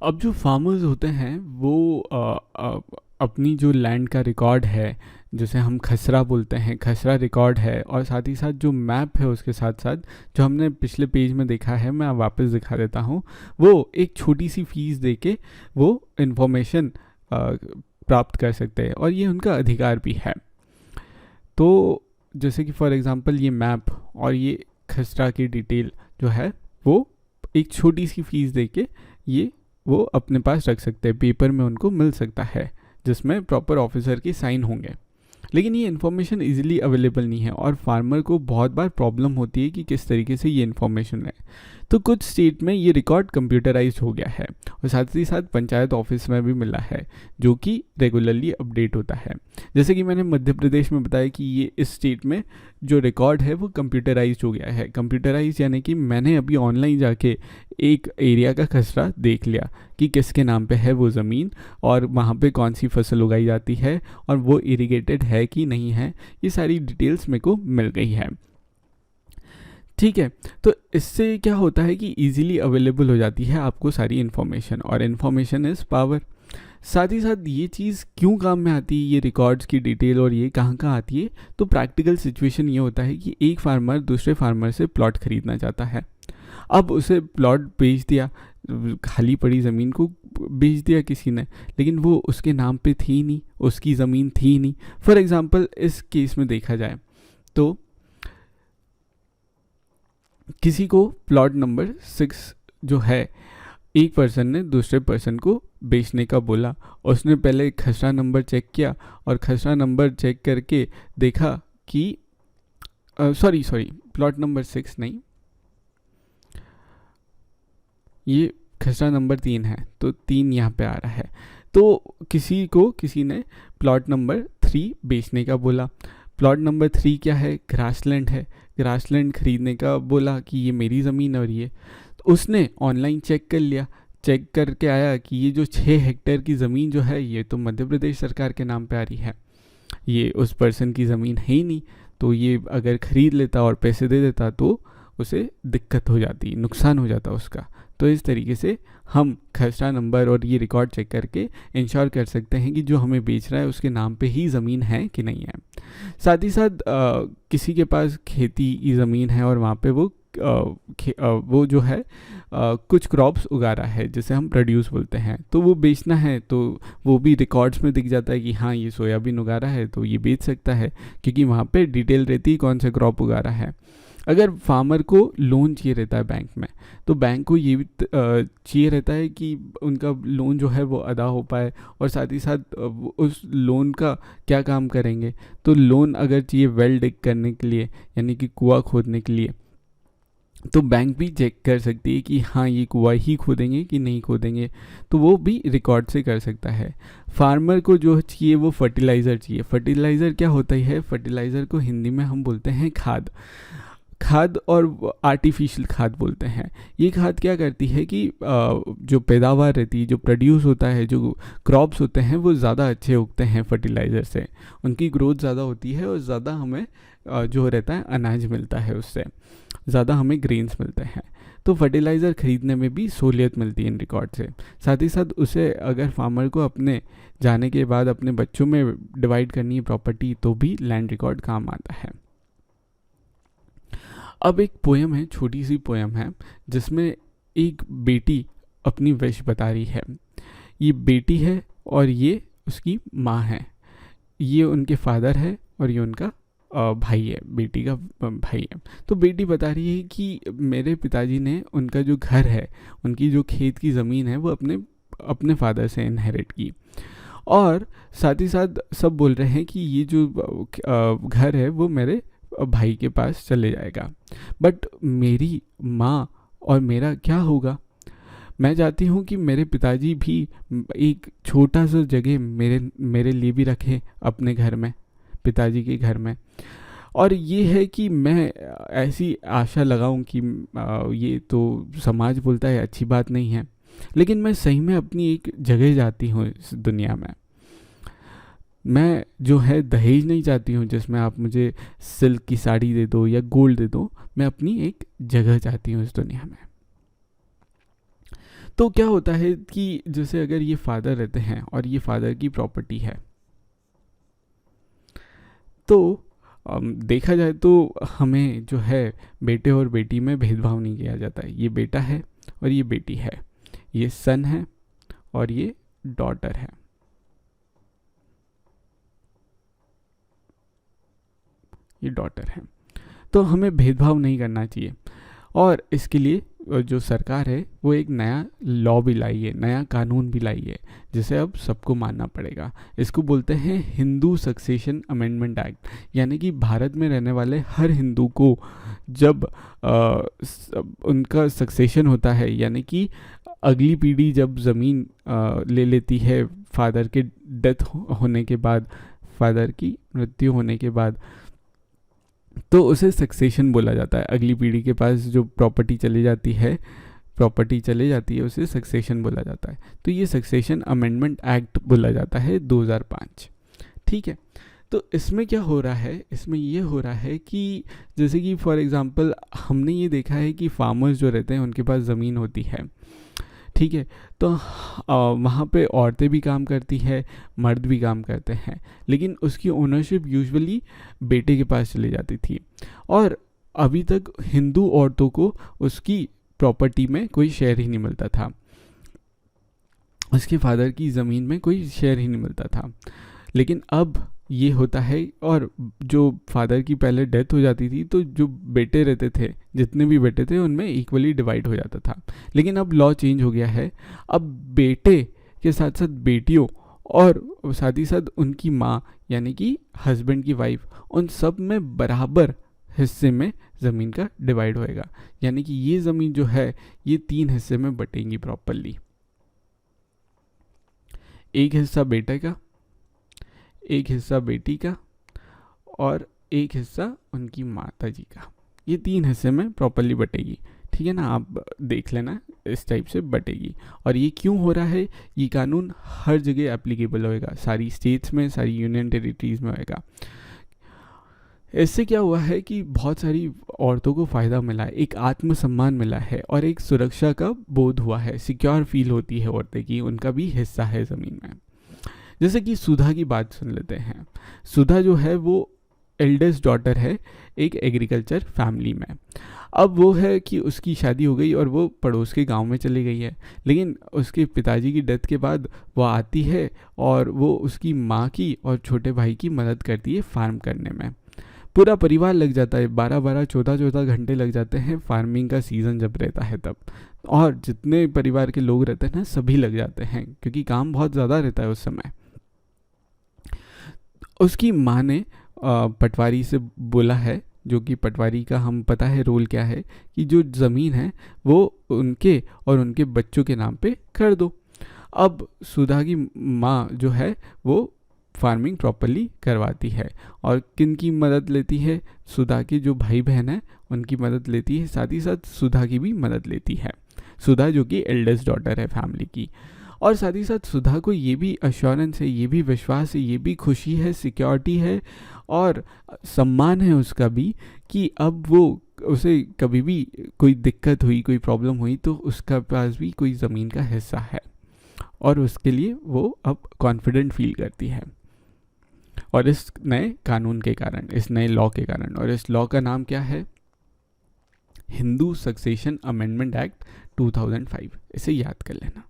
अब जो फार्मर्स होते हैं वो अपनी जो लैंड का रिकॉर्ड है, जिसे हम खसरा बोलते हैं, खसरा रिकॉर्ड है, और साथ ही साथ जो मैप है उसके साथ साथ जो हमने पिछले पेज में देखा है, मैं वापस दिखा देता हूँ, वो एक छोटी सी फीस दे के वो इन्फॉर्मेशन प्राप्त कर सकते हैं और ये उनका अधिकार भी है। तो जैसे कि फॉर एग्जांपल ये मैप और ये खसरा की डिटेल जो है वो एक छोटी सी फीस दे के ये वो अपने पास रख सकते हैं, पेपर में उनको मिल सकता है जिसमें प्रॉपर ऑफिसर के साइन होंगे। लेकिन ये इन्फॉर्मेशन इजीली अवेलेबल नहीं है और फार्मर को बहुत बार प्रॉब्लम होती है कि किस तरीके से ये इन्फॉर्मेशन है। तो कुछ स्टेट में ये रिकॉर्ड कंप्यूटराइज हो गया है और साथ ही साथ पंचायत ऑफिस में भी मिला है जो कि रेगुलरली अपडेट होता है। जैसे कि मैंने मध्य प्रदेश में बताया कि ये इस स्टेट में जो रिकॉर्ड है वो कंप्यूटराइज हो गया है। कंप्यूटराइज यानी कि मैंने अभी ऑनलाइन जाके एक एरिया का खसरा देख लिया कि किसके नाम पे है वो ज़मीन और वहाँ पे कौन सी फसल उगाई जाती है और वो इरिगेटेड है कि नहीं है, ये सारी डिटेल्स मेरे को मिल गई है। ठीक है, तो इससे क्या होता है कि इजीली अवेलेबल हो जाती है आपको सारी इन्फॉर्मेशन, और इन्फॉर्मेशन इज़ पावर। साथ ही साथ ये चीज़ क्यों काम में आती है, ये रिकॉर्ड्स की डिटेल और ये कहाँ कहाँ आती है, तो प्रैक्टिकल सिचुएशन ये होता है कि एक फार्मर दूसरे फार्मर से प्लॉट खरीदना चाहता है। अब उसे प्लॉट बेच दिया, खाली पड़ी ज़मीन को बेच दिया किसी ने, लेकिन वो उसके नाम पे थी नहीं, उसकी ज़मीन थी नहीं। फॉर एग्ज़ाम्पल इस केस में देखा जाए तो किसी को प्लॉट नंबर 6 जो है, एक पर्सन ने दूसरे पर्सन को बेचने का बोला। उसने पहले खसरा नंबर चेक किया और खसरा नंबर चेक करके देखा कि सॉरी प्लॉट नंबर 6 नहीं, ये खसरा नंबर 3 है, तो 3 यहाँ पे आ रहा है। तो किसी ने प्लॉट नंबर 3 बेचने का बोला। प्लॉट नंबर 3 क्या है, ग्रासलैंड है। ग्रासलैंड खरीदने का बोला कि ये मेरी ज़मीन और ये, तो उसने ऑनलाइन चेक कर लिया, चेक करके आया कि ये जो 6 हेक्टेयर की ज़मीन जो है ये तो मध्य प्रदेश सरकार के नाम पे आ रही है, ये उस पर्सन की ज़मीन है ही नहीं। तो ये अगर ख़रीद लेता और पैसे दे देता तो उसे दिक्कत हो जाती, नुकसान हो जाता उसका। तो इस तरीके से हम खसरा नंबर और ये रिकॉर्ड चेक करके इंश्योर कर सकते हैं कि जो हमें बेच रहा है उसके नाम पे ही ज़मीन है कि नहीं है। साथ ही साथ किसी के पास खेती की ज़मीन है और वहाँ पे वो जो है कुछ क्रॉप्स उगा रहा है जिसे हम प्रोड्यूस बोलते हैं, तो वो बेचना है तो वो भी रिकॉर्ड्स में दिख जाता है कि हाँ ये सोयाबीन उगा रहा है तो ये बेच सकता है, क्योंकि वहाँ पे डिटेल रहती है कौन सा क्रॉप उगा रहा है। अगर फार्मर को लोन चाहिए रहता है बैंक में, तो बैंक को ये भी चाहिए रहता है कि उनका लोन जो है वो अदा हो पाए, और साथ ही साथ उस लोन का क्या काम करेंगे। तो लोन अगर चाहिए वेल डिग करने के लिए, यानी कि कुआं खोदने के लिए, तो बैंक भी चेक कर सकती है कि हाँ ये कुआं ही खोदेंगे कि नहीं खोदेंगे, तो वो भी रिकॉर्ड से कर सकता है। फार्मर को जो चाहिए वो फर्टिलाइज़र चाहिए। फर्टिलाइज़र क्या होता है, फर्टिलाइज़र को हिंदी में हम बोलते हैं खाद और आर्टिफिशियल खाद बोलते हैं। ये खाद क्या करती है कि जो पैदावार रहती है, जो प्रोड्यूस होता है, जो क्रॉप्स होते हैं वो ज़्यादा अच्छे उगते हैं फर्टिलाइज़र से, उनकी ग्रोथ ज़्यादा होती है और ज़्यादा हमें जो रहता है अनाज मिलता है, उससे ज़्यादा हमें ग्रेन्स मिलते हैं। तो फर्टिलाइज़र ख़रीदने में भी सहूलियत मिलती है इन रिकॉर्ड से। साथ ही साथ उसे अगर फार्मर को अपने जाने के बाद अपने बच्चों में डिवाइड करनी है प्रॉपर्टी, तो भी लैंड रिकॉर्ड काम आता है। अब एक पोयम है, छोटी सी पोयम है, जिसमें एक बेटी अपनी विश बता रही है। ये बेटी है और ये उसकी माँ है, ये उनके फादर है और ये उनका भाई है, बेटी का भाई है। तो बेटी बता रही है कि मेरे पिताजी ने उनका जो घर है, उनकी जो खेत की ज़मीन है, वो अपने फादर से इनहेरिट की, और साथ ही साथ सब बोल रहे हैं कि ये जो घर है वो मेरे भाई के पास चले जाएगा, बट मेरी माँ और मेरा क्या होगा। मैं चाहती हूँ कि मेरे पिताजी भी एक छोटा सा जगह मेरे लिए भी रखें अपने घर में, पिताजी के घर में। और ये है कि मैं ऐसी आशा लगाऊं कि ये तो समाज बोलता है अच्छी बात नहीं है, लेकिन मैं सही में अपनी एक जगह चाहती हूँ इस दुनिया में। मैं जो है दहेज नहीं चाहती हूँ जिसमें आप मुझे सिल्क की साड़ी दे दो या गोल्ड दे दो, मैं अपनी एक जगह चाहती हूँ इस दुनिया में। तो क्या होता है कि जैसे अगर ये फादर रहते हैं और ये फादर की प्रॉपर्टी है, तो देखा जाए तो हमें जो है बेटे और बेटी में भेदभाव नहीं किया जाता है। ये बेटा है और ये बेटी है, ये सन है और ये डॉटर है। ये डॉटर है, तो हमें भेदभाव नहीं करना चाहिए। और इसके लिए जो सरकार है वो एक नया लॉ भी लाई है, नया कानून भी लाई है, जिसे अब सबको मानना पड़ेगा। इसको बोलते हैं हिंदू सक्सेशन अमेंडमेंट एक्ट। यानी कि भारत में रहने वाले हर हिंदू को जब उनका सक्सेशन होता है, यानी कि अगली पीढ़ी जब ज़मीन ले लेती है फादर के डेथ होने के बाद, फादर की मृत्यु होने के बाद, तो उसे सक्सेशन बोला जाता है। अगली पीढ़ी के पास जो प्रॉपर्टी चली जाती है उसे सक्सेशन बोला जाता है। तो ये सक्सेशन अमेंडमेंट एक्ट बोला जाता है 2005। ठीक है, तो इसमें क्या हो रहा है, इसमें ये हो रहा है कि जैसे कि फॉर एग्जांपल हमने ये देखा है कि फार्मर्स जो रहते हैं उनके पास ज़मीन होती है, ठीक है, तो वहाँ पे औरतें भी काम करती है, मर्द भी काम करते हैं, लेकिन उसकी ओनरशिप यूजुअली बेटे के पास चली जाती थी। और अभी तक हिंदू औरतों को उसकी प्रॉपर्टी में कोई शेयर ही नहीं मिलता था, उसके फादर की ज़मीन में कोई शेयर ही नहीं मिलता था। लेकिन अब ये होता है, और जो फादर की पहले डेथ हो जाती थी तो जो बेटे रहते थे, जितने भी बेटे थे उनमें इक्वली डिवाइड हो जाता था। लेकिन अब लॉ चेंज हो गया है, अब बेटे के साथ साथ बेटियों और साथ ही साथ उनकी माँ यानी कि हस्बैंड की वाइफ, उन सब में बराबर हिस्से में ज़मीन का डिवाइड होएगा। यानी कि ये ज़मीन जो है ये 3 हिस्से में बटेंगी प्रॉपरली। एक हिस्सा बेटे का, एक हिस्सा बेटी का और एक हिस्सा उनकी माता जी का। ये 3 हिस्से में प्रॉपरली बटेगी। ठीक है ना, आप देख लेना, इस टाइप से बटेगी। और ये क्यों हो रहा है, ये कानून हर जगह एप्लीकेबल होएगा, सारी स्टेट्स में, सारी यूनियन टेरिटरीज में होएगा। इससे क्या हुआ है कि बहुत सारी औरतों को फ़ायदा मिला है, एक आत्मसम्मान मिला है और एक सुरक्षा का बोध हुआ है, सिक्योर फील होती है औरतें की उनका भी हिस्सा है ज़मीन में। जैसे कि सुधा की बात सुन लेते हैं। सुधा जो है वो एल्डेस्ट डॉटर है एक एग्रीकल्चर फैमिली में। अब वो है कि उसकी शादी हो गई और वो पड़ोस के गांव में चली गई है, लेकिन उसके पिताजी की डेथ के बाद वो आती है और वो उसकी माँ की और छोटे भाई की मदद करती है फार्म करने में। पूरा परिवार लग जाता है, 12-12, 14-14 घंटे लग जाते हैं फार्मिंग का सीज़न जब रहता है तब। और जितने परिवार के लोग रहते हैं ना सभी लग जाते हैं, क्योंकि काम बहुत ज़्यादा रहता है उस समय। उसकी माँ ने पटवारी से बोला है, जो कि पटवारी का हम पता है रोल क्या है, कि जो ज़मीन है वो उनके और उनके बच्चों के नाम पे कर दो। अब सुधा की माँ जो है वो फार्मिंग प्रॉपरली करवाती है और किन की मदद लेती है, सुधा के जो भाई बहन हैं उनकी मदद लेती है, साथ ही साथ सुधा की भी मदद लेती है। सुधा जो कि एल्डेस्ट डॉटर है फैमिली की। और साथ ही साथ सुधा को ये भी अश्योरेंस है, ये भी विश्वास है, ये भी खुशी है, सिक्योरिटी है और सम्मान है उसका भी, कि अब वो उसे कभी भी कोई दिक्कत हुई, कोई प्रॉब्लम हुई तो उसका पास भी कोई ज़मीन का हिस्सा है और उसके लिए वो अब कॉन्फिडेंट फील करती है। और इस नए कानून के कारण, इस नए लॉ के कारण, और इस लॉ का नाम क्या है, हिंदू सक्सेशन अमेंडमेंट एक्ट 2005। इसे याद कर लेना।